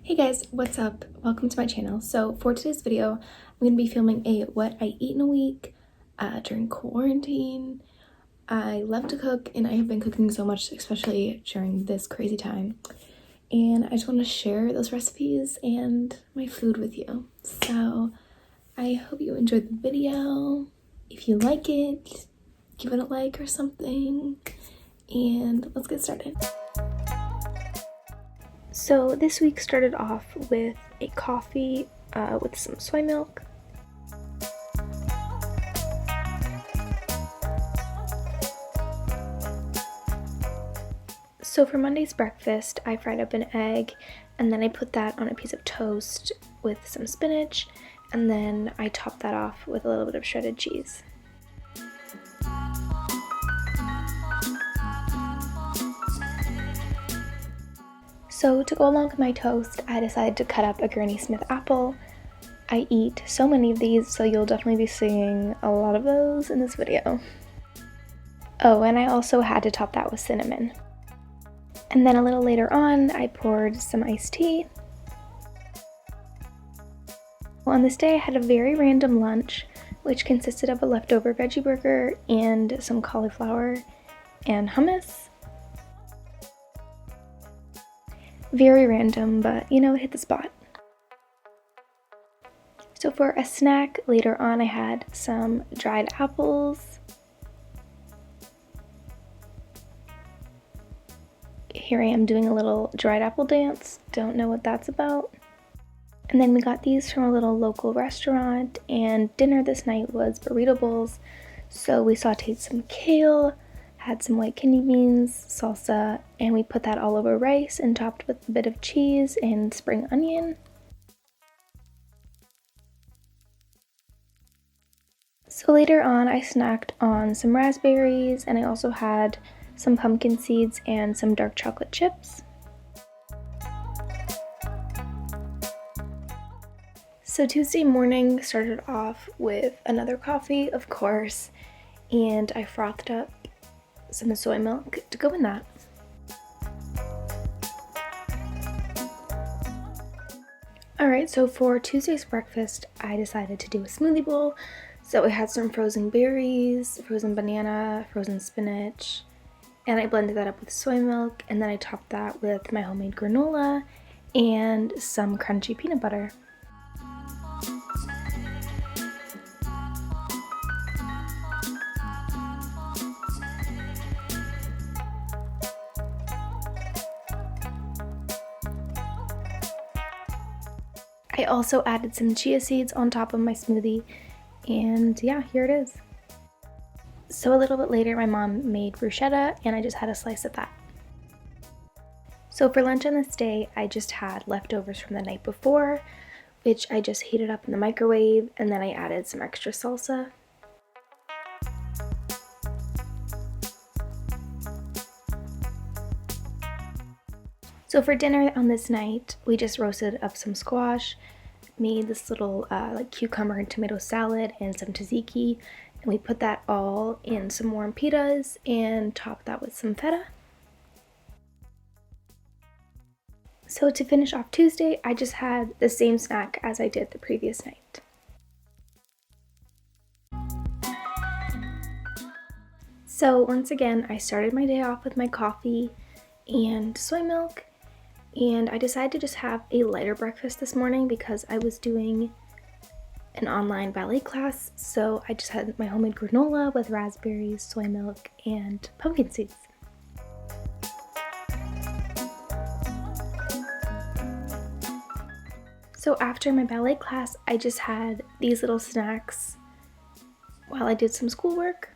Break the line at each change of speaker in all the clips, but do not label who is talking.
Hey guys, what's up? Welcome to my channel. So for today's video, I'm going to be filming a what I eat in a week during quarantine. I love to cook and I have been cooking so much, especially during this crazy time. And I just want to share those recipes and my food with you. So I hope you enjoyed the video. If you like it, give it a like or something. And let's get started. So this week started off with a coffee with some soy milk. So for Monday's breakfast, I fried up an egg and then I put that on a piece of toast with some spinach, and then I topped that off with a little bit of shredded cheese. So to go along with my toast, I decided to cut up a Granny Smith apple. I eat so many of these, so you'll definitely be seeing a lot of those in this video. Oh, and I also had to top that with cinnamon. And then a little later on, I poured some iced tea. On this day, I had a very random lunch, which consisted of a leftover veggie burger and some cauliflower and hummus. Very random, but you know, it hit the spot. So for a snack later on, I had some dried apples. Here I am doing a little dried apple dance. Don't know what that's about. And then we got these from a little local restaurant, and dinner this night was burrito bowls. So we sauteed some kale, had some white kidney beans, salsa, and we put that all over rice and topped with a bit of cheese and spring onion. So later on, I snacked on some raspberries, and I also had some pumpkin seeds and some dark chocolate chips. So Tuesday morning started off with another coffee, of course, and I frothed up some soy milk to go in that. Alright, so for Tuesday's breakfast, I decided to do a smoothie bowl. So I had some frozen berries, frozen banana, frozen spinach, and I blended that up with soy milk, and then I topped that with my homemade granola and some crunchy peanut butter. I also added some chia seeds on top of my smoothie, and yeah, here it is. So a little bit later, my mom made bruschetta, and I just had a slice of that. So for lunch on this day, I just had leftovers from the night before, which I just heated up in the microwave, and then I added some extra salsa. So for dinner on this night, we just roasted up some squash, made this little like cucumber and tomato salad and some tzatziki, and we put that all in some warm pitas and topped that with some feta. So to finish off Tuesday, I just had the same snack as I did the previous night. So once again, I started my day off with my coffee and soy milk, and I decided to just have a lighter breakfast this morning because I was doing an online ballet class, so I just had my homemade granola with raspberries, soy milk, and pumpkin seeds. So after my ballet class, I just had these little snacks while I did some schoolwork.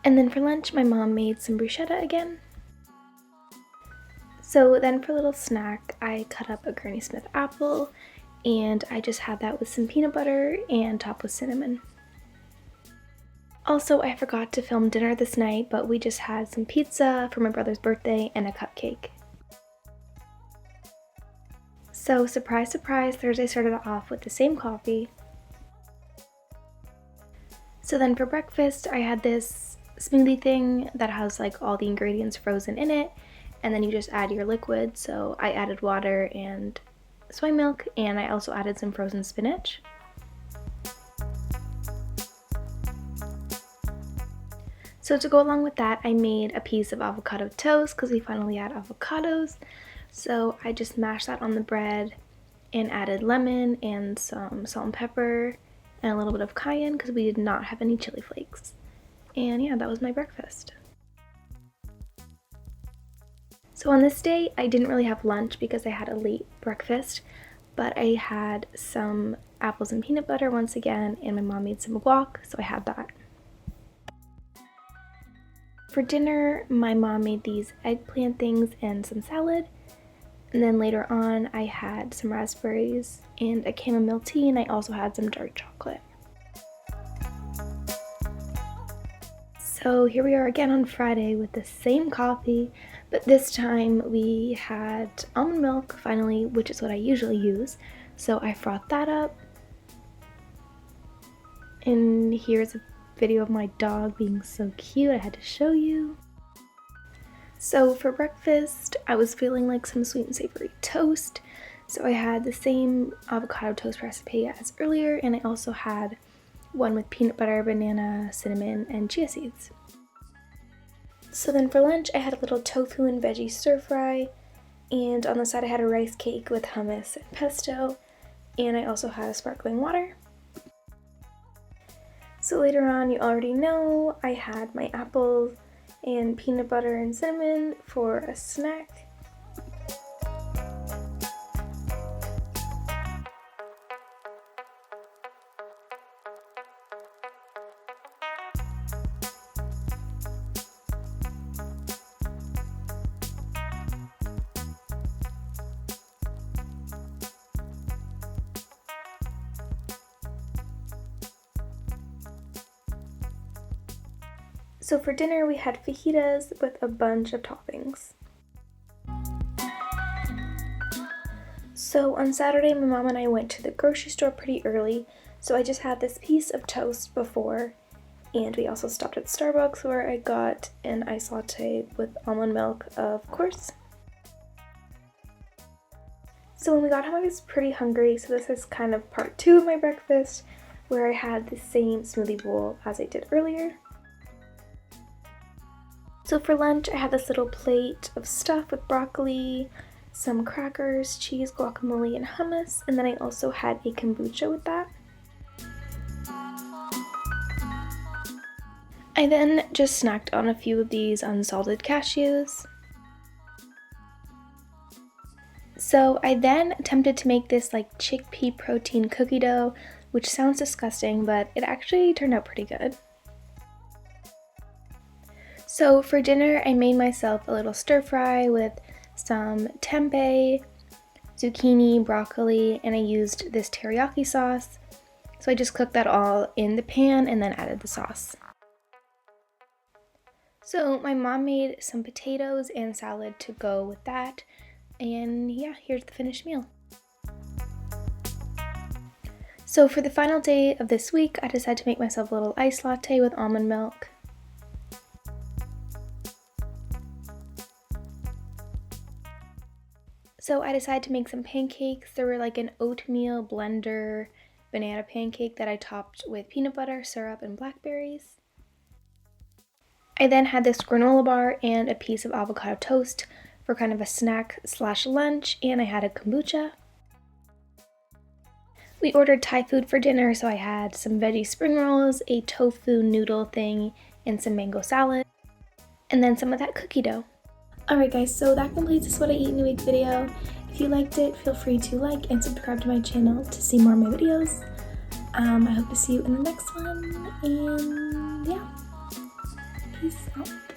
And then for lunch, my mom made some bruschetta again. So then for a little snack, I cut up a Granny Smith apple, and I just had that with some peanut butter and topped with cinnamon. Also, I forgot to film dinner this night, but we just had some pizza for my brother's birthday and a cupcake. So surprise, surprise, Thursday started off with the same coffee. So then for breakfast, I had this smoothie thing that has like all the ingredients frozen in it, and then you just add your liquid. So I added water and soy milk, and I also added some frozen spinach. So to go along with that, I made a piece of avocado toast because we finally had avocados. So I just mashed that on the bread and added lemon and some salt and pepper and a little bit of cayenne because we did not have any chili flakes. And yeah, that was my breakfast. So on this day, I didn't really have lunch because I had a late breakfast, but I had some apples and peanut butter once again, and my mom made some guac, so I had that. For dinner, my mom made these eggplant things and some salad. And then later on, I had some raspberries and a chamomile tea, and I also had some dark chocolate. So here we are again on Friday with the same coffee, but this time we had almond milk finally, which is what I usually use. So I frothed that up. And here's a video of my dog being so cute. I had to show you. So for breakfast, I was feeling like some sweet and savory toast. So I had the same avocado toast recipe as earlier, and I also had one with peanut butter, banana, cinnamon, and chia seeds. So then for lunch, I had a little tofu and veggie stir fry, and on the side I had a rice cake with hummus and pesto, and I also had sparkling water. So later on, you already know, I had my apples and peanut butter and cinnamon for a snack. So for dinner, we had fajitas with a bunch of toppings. So on Saturday, my mom and I went to the grocery store pretty early, so I just had this piece of toast before, and we also stopped at Starbucks where I got an iced latte with almond milk, of course. So when we got home, I was pretty hungry, so this is kind of part 2 of my breakfast, where I had the same smoothie bowl as I did earlier. So for lunch, I had this little plate of stuff with broccoli, some crackers, cheese, guacamole, and hummus, and then I also had a kombucha with that. I then just snacked on a few of these unsalted cashews. So I then attempted to make this like chickpea protein cookie dough, which sounds disgusting, but it actually turned out pretty good. So for dinner, I made myself a little stir fry with some tempeh, zucchini, broccoli, and I used this teriyaki sauce. So I just cooked that all in the pan and then added the sauce. So my mom made some potatoes and salad to go with that. And yeah, here's the finished meal. So for the final day of this week, I decided to make myself a little iced latte with almond milk. So I decided to make some pancakes. There were like an oatmeal blender banana pancake that I topped with peanut butter, syrup, and blackberries. I then had this granola bar and a piece of avocado toast for kind of a snack / lunch, and I had a kombucha. We ordered Thai food for dinner, so I had some veggie spring rolls, a tofu noodle thing, and some mango salad, and then some of that cookie dough. Alright guys, so that completes this What I Eat in a Week video. If you liked it, feel free to like and subscribe to my channel to see more of my videos. I hope to see you in the next one, and yeah, peace out.